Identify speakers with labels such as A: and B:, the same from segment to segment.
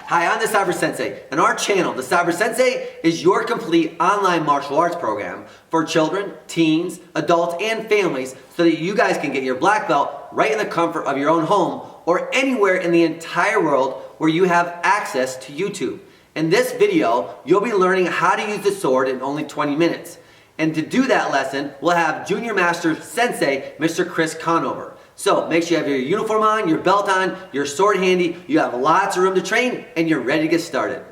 A: Hi, I'm the Cyber Sensei, and our channel, the Cyber Sensei, is your complete online martial arts program for children, teens, adults, and families so that you guys can get your black belt right in the comfort of your own home or anywhere in the entire world where you have access to YouTube. In this video, you'll be learning how to use the sword in only 20 minutes. And to do that lesson, we'll have Junior Master Sensei, Mr. Chris Conover. So make sure you have your uniform on, your belt on, your sword handy, you have lots of room to train, and you're ready to get started.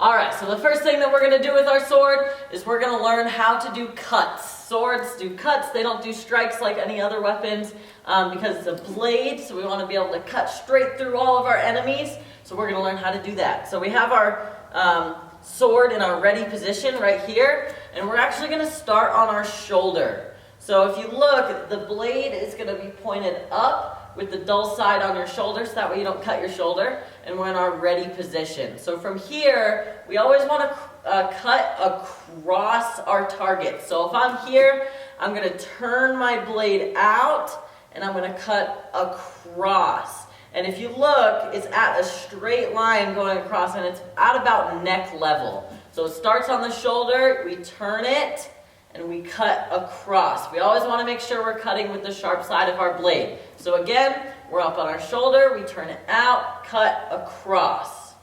B: Alright, so the first thing that we're going to do with our sword is we're going to learn how to do cuts. Swords do cuts, they don't do strikes like any other weapons because it's a blade, so we want to be able to cut straight through all of our enemies. So we're going to learn how to do that. So we have our sword in our ready position right here, and we're actually going to start on our shoulder. So if you look, the blade is going to be pointed up with the dull side on your shoulder, so that way you don't cut your shoulder, and we're in our ready position. So from here, we always want to cut across our target. So if I'm here, I'm going to turn my blade out, and I'm going to cut across. And if you look, it's at a straight line going across, and it's at about neck level. So it starts on the shoulder, we turn it, and we cut across. We always want to make sure we're cutting with the sharp side of our blade. So again, we're up on our shoulder, we turn it out, cut across.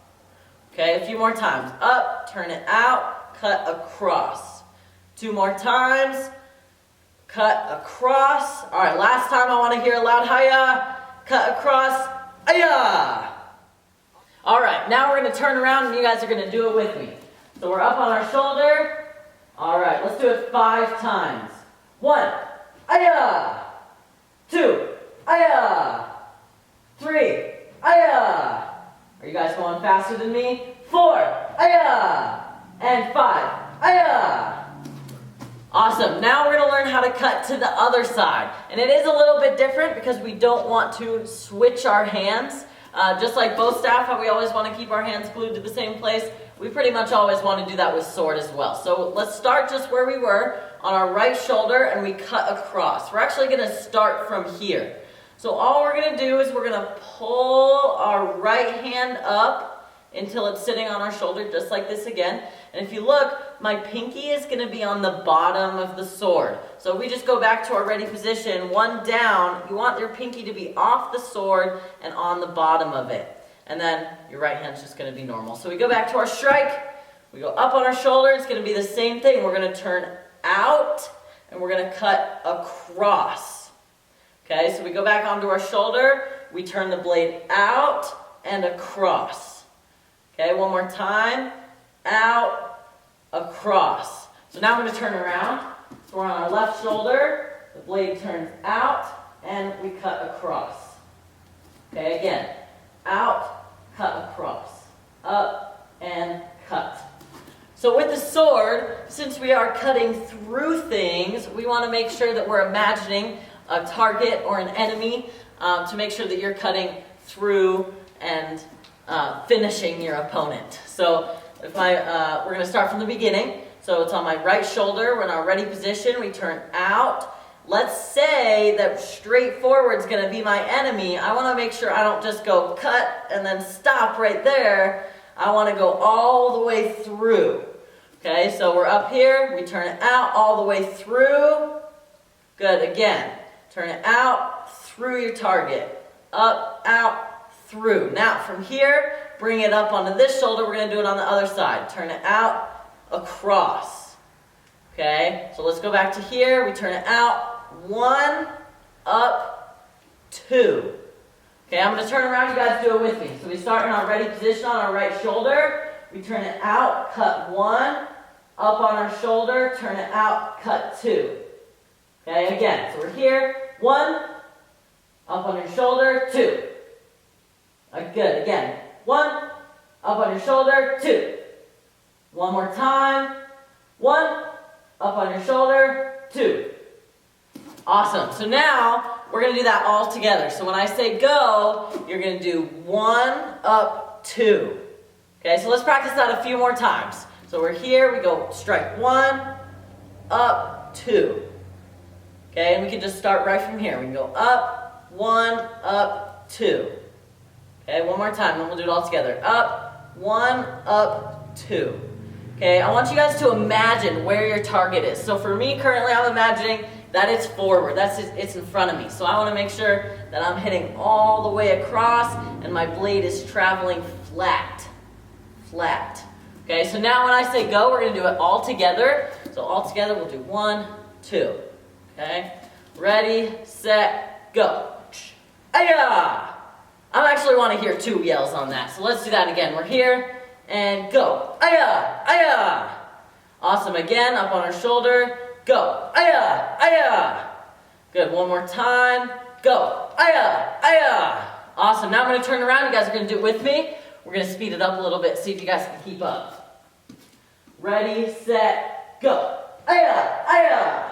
B: Okay, a few more times. Up, turn it out, cut across. 2 more times, cut across. All right, last time I want to hear a loud hiya, cut across, hiya. All right, now we're going to turn around and you guys are going to do it with me. So we're up on our shoulder. All right, let's do it 5 times. 1, ayah. 2, ayah. 3, ayah. Are you guys going faster than me? 4, ayah. And 5, ayah. Awesome. Now we're going to learn how to cut to the other side. And it is a little bit different because we don't want to switch our hands. Just like bow staff, how we always want to keep our hands glued to the same place, we pretty much always want to do that with sword as well. So let's start just where we were on our right shoulder and we cut across. We're actually going to start from here. So all we're going to do is we're going to pull our right hand up until it's sitting on our shoulder just like this again. And if you look, my pinky is going to be on the bottom of the sword. So we just go back to our ready position, 1 down. You want your pinky to be off the sword and on the bottom of it. And then your right hand's just going to be normal. So we go back to our strike. We go up on our shoulder. It's going to be the same thing. We're going to turn out and we're going to cut across. Okay, so we go back onto our shoulder. We turn the blade out and across. Okay, one more time. Out, across. So now I'm going to turn around. So we're on our left shoulder. The blade turns out and we cut across. Okay, again. Out, cut across, up, and cut. So with the sword, since we are cutting through things, we want to make sure that we're imagining a target or an enemy to make sure that you're cutting through and finishing your opponent. So if we're going to start from the beginning. So it's on my right shoulder. We're in our ready position. We turn out. Let's say that straight forward is going to be my enemy. I want to make sure I don't just go cut and then stop right there. I want to go all the way through. Okay, so we're up here. We turn it out all the way through. Good, again. Turn it out through your target. Up, out, through. Now from here, bring it up onto this shoulder. We're going to do it on the other side. Turn it out, across. Okay, so let's go back to here. We turn it out. 1, up, 2. Okay, I'm going to turn around. You guys do it with me. So we start in our ready position on our right shoulder. We turn it out, cut 1. Up on our shoulder, turn it out, cut 2. Okay, again. So we're here. 1, up on your shoulder, 2. Good. Again. 1, up on your shoulder, 2. One more time. 1, up on your shoulder, 2. Awesome. So now we're going to do that all together. So when I say go, you're going to do 1, up, 2. Okay, so let's practice that a few more times. So we're here, we go strike 1, up, 2. Okay, and we can just start right from here. We can go up, 1, up, 2. Okay, one more time, then we'll do it all together. Up, 1, up, 2. Okay, I want you guys to imagine where your target is. So for me, currently I'm imagining that it's forward, it's in front of me. So I want to make sure that I'm hitting all the way across and my blade is traveling flat. Flat. Okay, so now when I say go, we're going to do it all together. So all together we'll do 1, 2. Okay, ready, set, go. Aya! I actually want to hear 2 yells on that. So let's do that again. We're here and go. Aya! Aya! Awesome. Again, up on our shoulder. Go. Aya! Aya! Good. One more time. Go. Aya! Aya! Awesome. Now I'm going to turn around. You guys are going to do it with me. We're going to speed it up a little bit. See if you guys can keep up. Ready, set, go. Aya! Aya!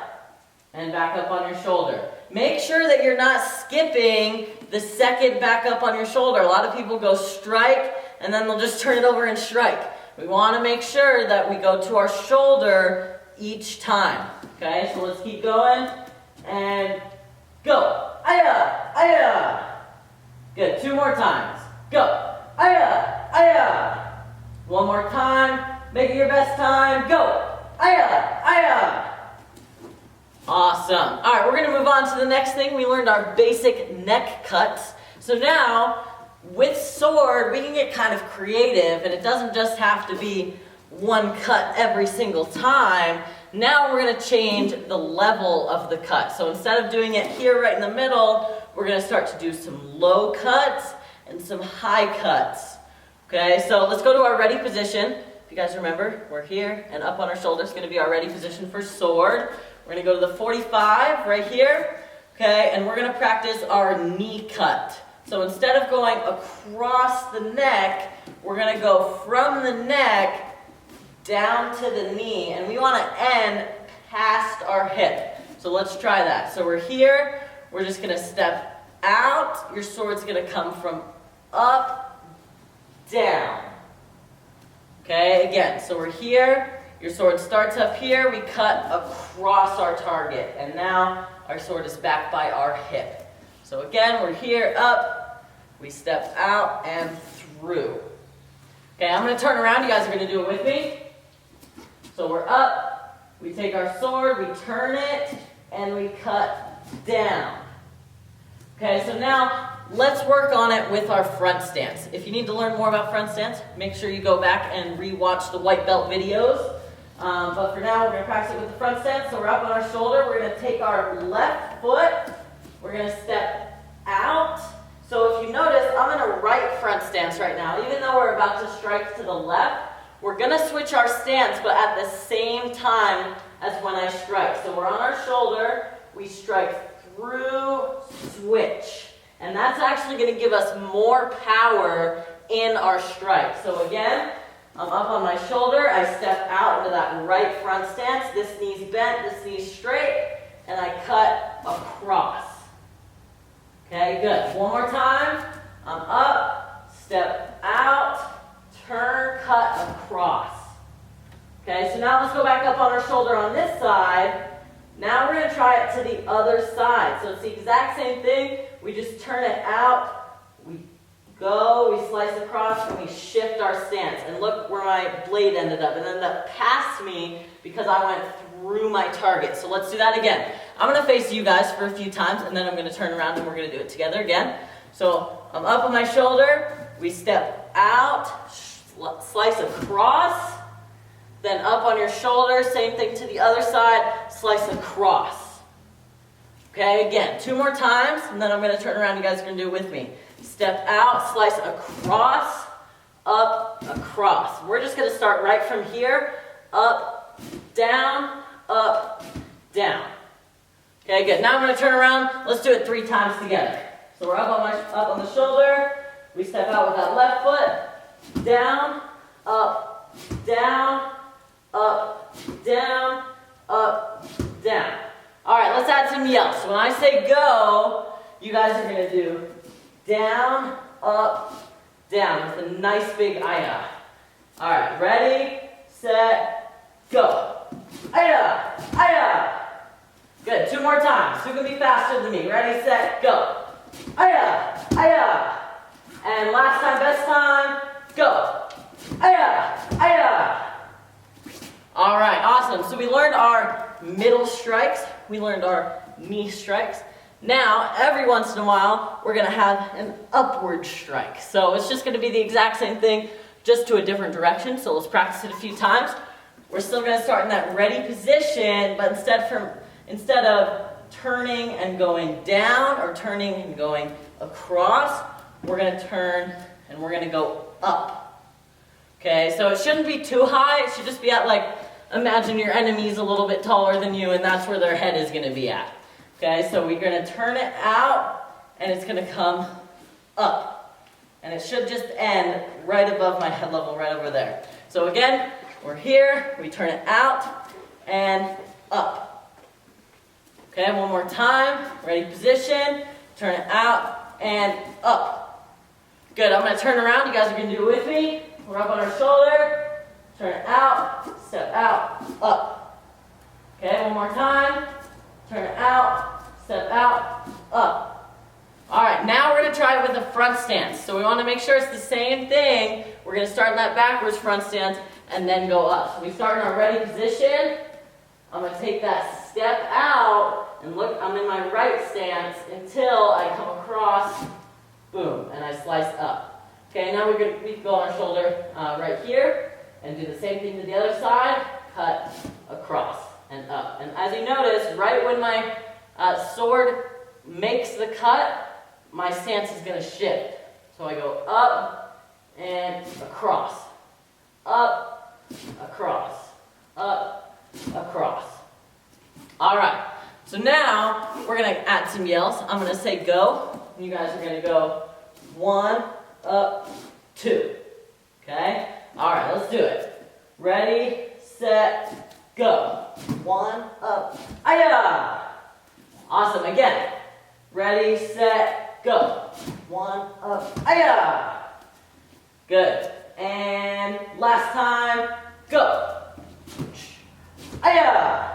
B: And back up on your shoulder. Make sure that you're not skipping the second back up on your shoulder. A lot of people go strike and then they'll just turn it over and strike. We want to make sure that we go to our shoulder each time. Okay, so let's keep going and go. Aya, aya. Good, 2 more times. Go. Aya, aya. One more time. Make it your best time. Go. Aya, aya. Awesome. All right, we're going to move on to the next thing. We learned our basic neck cuts. So now, with sword, we can get kind of creative, and it doesn't just have to be one cut every single time. Now we're going to change the level of the cut. So instead of doing it here right in the middle, we're going to start to do some low cuts and some high cuts. Okay, so let's go to our ready position. If you guys remember, we're here, and up on our shoulder is going to be our ready position for sword. We're going to go to the 45 right here, okay, and we're going to practice our knee cut. So instead of going across the neck, we're going to go from the neck down to the knee, and we want to end past our hip. So let's try that. So we're here, we're just going to step out, your sword's going to come from up, down. Okay, again, so we're here. Your sword starts up here, we cut across our target, and now our sword is back by our hip. So again, we're here, up, we step out and through. Okay, I'm going to turn around, you guys are going to do it with me. So we're up, we take our sword, we turn it, and we cut down. Okay, so now let's work on it with our front stance. If you need to learn more about front stance, make sure you go back and re-watch the white belt videos. But for now, we're going to practice it with the front stance. So we're up on our shoulder. We're going to take our left foot. We're going to step out. So if you notice, I'm in a right front stance right now. Even though we're about to strike to the left, we're going to switch our stance, but at the same time as when I strike. So we're on our shoulder. We strike through, switch. And that's actually going to give us more power in our strike. So again, I'm up on my shoulder, I step out into that right front stance, this knee's bent, this knee's straight, and I cut across. Okay, good. One more time. I'm up, step out, turn, cut across. Okay, so now let's go back up on our shoulder on this side. Now we're going to try it to the other side. So it's the exact same thing, we just turn it out, we go, we slice across, and we shift our stance. And look where my blade ended up. It ended up past me because I went through my target. So let's do that again. I'm going to face you guys for a few times, and then I'm going to turn around and we're going to do it together again. So I'm up on my shoulder, we step out, slice across, then up on your shoulder, same thing to the other side, slice across. Okay, again, 2 more times, and then I'm going to turn around. You guys are going to do it with me. Step out, slice across, up, across. We're just going to start right from here, up, down, down. Okay, good. Now I'm going to turn around. Let's do it 3 times together. So we're up on the shoulder. We step out with that left foot, down, down, down, down. All right, let's add some yells. So when I say go, you guys are going to do down, down with a nice big aya. All right, ready, set, go. Aya, aya. Good, 2 more times. Who can be faster than me? Ready, set, go. Aya, aya. And And last time, best time, go. Aya, aya. All right, awesome. So we learned our middle strikes. We learned our knee strikes. Now, every once in a while, we're gonna have an upward strike. So it's just gonna be the exact same thing, just to a different direction. So let's practice it a few times. We're still gonna start in that ready position, but instead of turning and going down or turning and going across, we're gonna turn and we're gonna go up. Okay, so it shouldn't be too high. It should just be at, like, imagine your enemy's a little bit taller than you and that's where their head is gonna be at. Okay, so we're gonna turn it out and it's gonna come up. And it should just end right above my head level, right over there. So again, we're here, we turn it out and up. Okay, one more time, ready position, turn it out and up. Good, I'm gonna turn around, you guys are gonna do it with me. We're up on our shoulder, turn it out, step out, up. Okay, one more time, turn it out, step out, up. All right, now we're gonna try it with a front stance. So we wanna make sure it's the same thing. We're gonna start in that backwards front stance and then go up. So we start in our ready position. I'm gonna take that step out and look, I'm in my right stance until I come across, boom, and I slice up. Okay, now we can go on our shoulder right here and do the same thing to the other side, cut across and up. And as you notice, right when my sword makes the cut, my stance is gonna shift. So I go up and across, up, across, up, across. All right, so now we're gonna add some yells. I'm gonna say go, and you guys are gonna go 1, up, 2. Okay? All right, let's do it. Ready, set, go. 1, up, aya. Awesome, again. Ready, set, go. 1, up, aya. Good. And last time, go. Aya.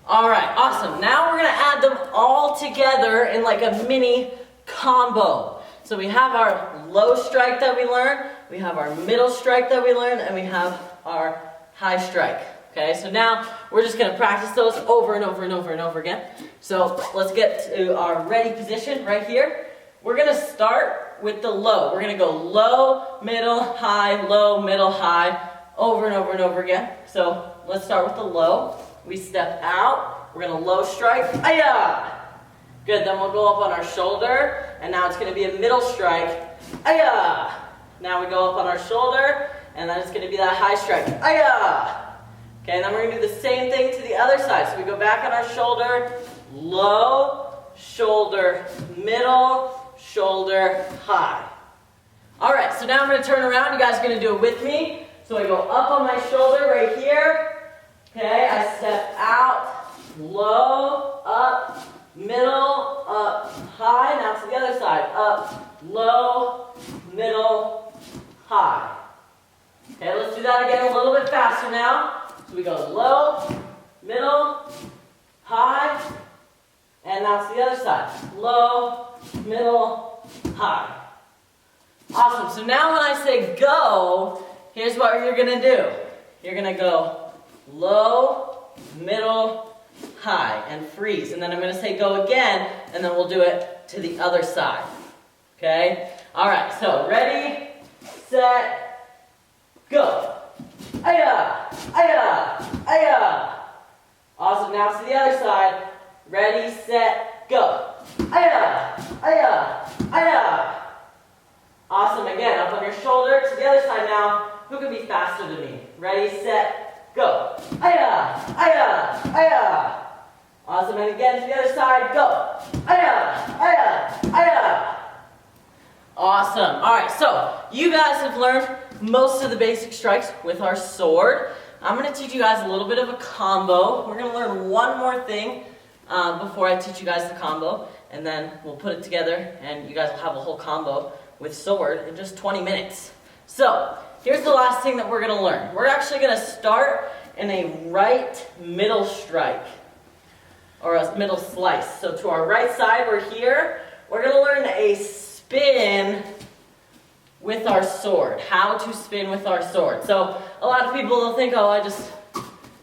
B: All right, awesome. Now we're gonna add them all together in like a mini combo. So we have our low strike that we learned, we have our middle strike that we learned, and we have our high strike. Okay, so now we're just gonna practice those over and over and over and over again. So let's get to our ready position right here. We're gonna start with the low. We're gonna go low, middle, high, low, middle, high, over and over and over again. So let's start with the low. We step out, we're gonna low strike, aya! Good, then we'll go up on our shoulder, and now it's gonna be a middle strike, aya! Now we go up on our shoulder, and then it's gonna be that high strike, aya! Okay, and then we're gonna do the same thing to the other side. So we go back on our shoulder, low, shoulder, middle, shoulder, high. All right, so now I'm gonna turn around. You guys are gonna do it with me. So I go up on my shoulder right here. Okay, I step out, low, up, middle, up, high. Now to the other side, up, low, middle, high. Okay, let's do that again a little bit faster now. So we go low, middle, high, and now to the other side. Low, middle, high. Awesome, so now when I say go, here's what you're gonna do. You're gonna go low, middle, high, and freeze. And then I'm gonna say go again, and then we'll do it to the other side. Okay? All right, so ready, set, go. Aya, aya, aya. Awesome, now to the other side. Ready, set, go. Aya, aya, aya. Awesome, again, up on your shoulder, to the other side now. Who can be faster than me? Ready, set, go. Aya, aya, aya. Awesome, and again to the other side, go. Aya, aya, aya. Awesome. All right, so you guys have learned most of the basic strikes with our sword. I'm going to teach you guys a little bit of a combo. We're going to learn one more thing before I teach you guys the combo, and then we'll put it together, and you guys will have a whole combo with sword in just 20 minutes. So here's the last thing that we're going to learn. We're actually going to start in a right middle strike, or a middle slice. So to our right side, we're here. We're going to learn a spin with our sword. How to spin with our sword. So a lot of people will think, oh, I just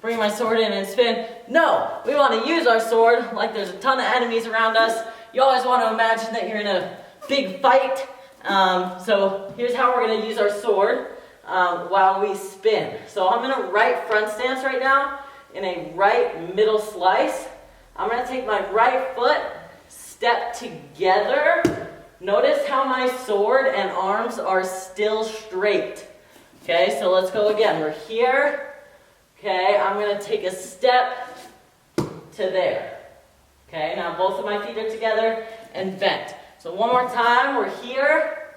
B: bring my sword in and spin. No, we want to use our sword like there's a ton of enemies around us. You always want to imagine that you're in a big fight. So here's how we're going to use our sword while we spin. So I'm in a right front stance right now, in a right middle slice. I'm going to take my right foot, step together. Notice how my sword and arms are still straight. Okay, so let's go again. We're here. Okay, I'm going to take a step to there. Okay, now both of my feet are together and bent. So one more time, we're here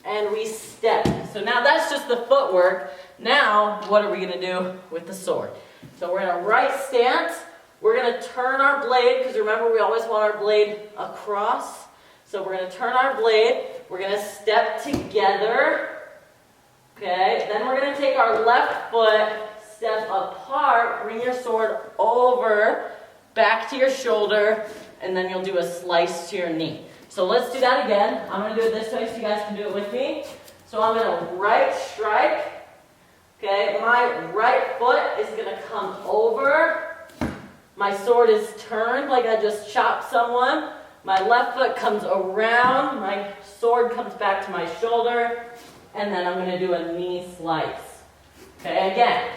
B: and we step. So now that's just the footwork. Now, what are we going to do with the sword? So we're in a right stance. We're going to turn our blade, because remember we always want our blade across. So we're going to turn our blade. We're going to step together. Okay, then we're going to take our left foot, step apart, bring your sword over, back to your shoulder, and then you'll do a slice to your knee. So let's do that again. I'm going to do it this way so you guys can do it with me. So I'm going to right strike. Okay, my right foot is going to come over. My sword is turned like I just chopped someone. My left foot comes around. My sword comes back to my shoulder. And then I'm going to do a knee slice. Okay, again.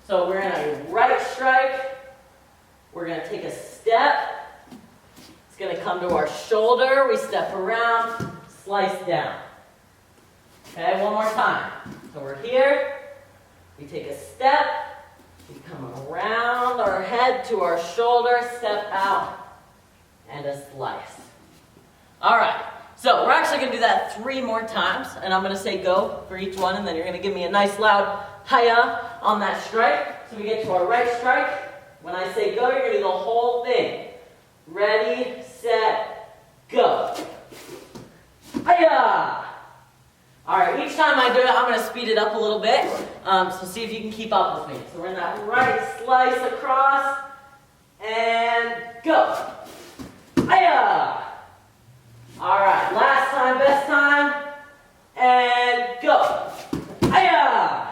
B: So we're in a right strike. We're going to take a step. It's going to come to our shoulder. We step around, slice down. Okay, one more time. So we're here. We take a step. We come around our head to our shoulder, step out, and a slice. All right. So we're actually going to do that 3 more times, and I'm going to say go for each one, and then you're going to give me a nice loud hiya on that strike. So we get to our right strike. When I say go, you're going to do the whole thing. Ready, set, go. Hiya! All right, each time I do it, I'm going to speed it up a little bit, so see if you can keep up with me. So we're in that right slice across, and go. Hiya! All right, last time, best time, and go. Hiya!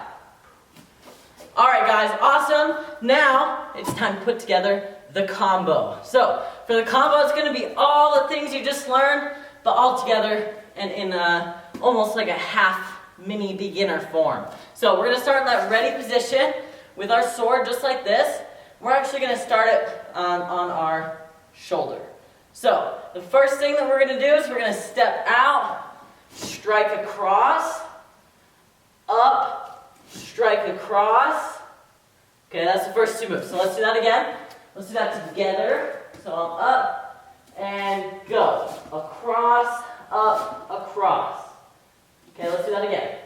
B: All right, guys, awesome. Now it's time to put together the combo. So for the combo, it's going to be all the things you just learned, but all together and in almost like a half mini beginner form. So we're going to start in that ready position with our sword just like this. We're actually going to start it on our shoulder. So the first thing that we're going to do is we're going to step out, strike across, up, strike across. Okay, that's the first 2 moves. So let's do that again. Let's do that together. So I'm up and go. Across, up, across. Okay, let's do that again.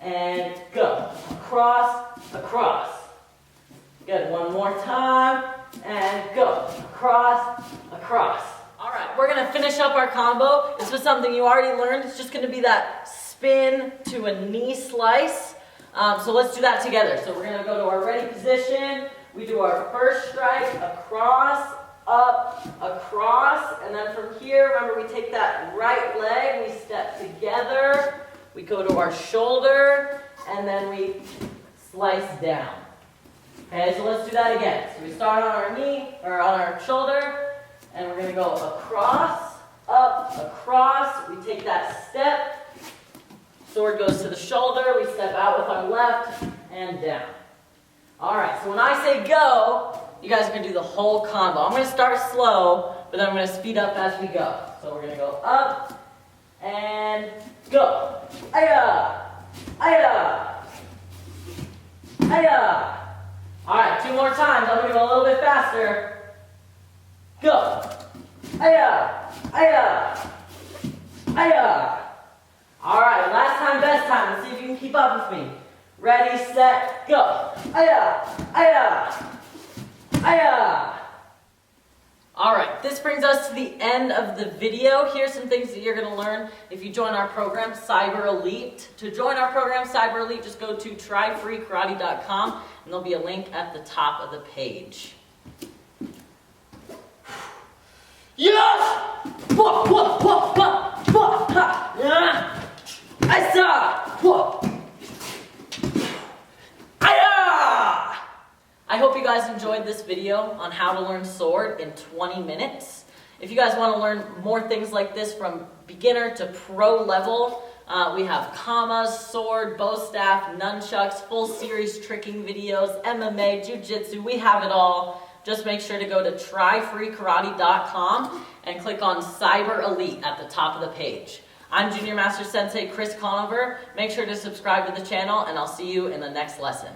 B: And go. Across, across. Good. One more time. And go. Across, across. All right, we're going to finish up our combo. This was something you already learned. It's just going to be that spin to a knee slice. So let's do that together. So we're going to go to our ready position. We do our first strike, across, up, across. And then from here, remember we take that right leg, we step together. We go to our shoulder, and then we slice down. Okay, so let's do that again. So we start on our knee, or on our shoulder, and we're going to go across, up, across. We take that step. Sword goes to the shoulder. We step out with our left and down. All right, so when I say go, you guys are going to do the whole combo. I'm going to start slow, but then I'm going to speed up as we go. So we're going to go up and go. Hiya! Hiya! Hiya! All right, 2 more times. I'm going to go a little bit faster. Go. Hiya! Hiya! Hiya! All right, last time, best time. Let's see if you can keep up with me. Ready, set, go. Hiya! Hiya! Hiya! All right, this brings us to the end of the video. Here's some things that you're going to learn if you join our program, Cyber Elite. To join our program, Cyber Elite, just go to tryfreekarate.com, and there'll be a link at the top of the page. Yes! Asa! Whoa! Aya! I hope you guys enjoyed this video on how to learn sword in 20 minutes. If you guys want to learn more things like this from beginner to pro level, we have kamas, sword, bow staff, nunchucks, full series tricking videos, MMA, jiu-jitsu, we have it all. Just make sure to go to tryfreekarate.com and click on Cyber Elite at the top of the page. I'm Junior Master Sensei Chris Conover. Make sure to subscribe to the channel and I'll see you in the next lesson.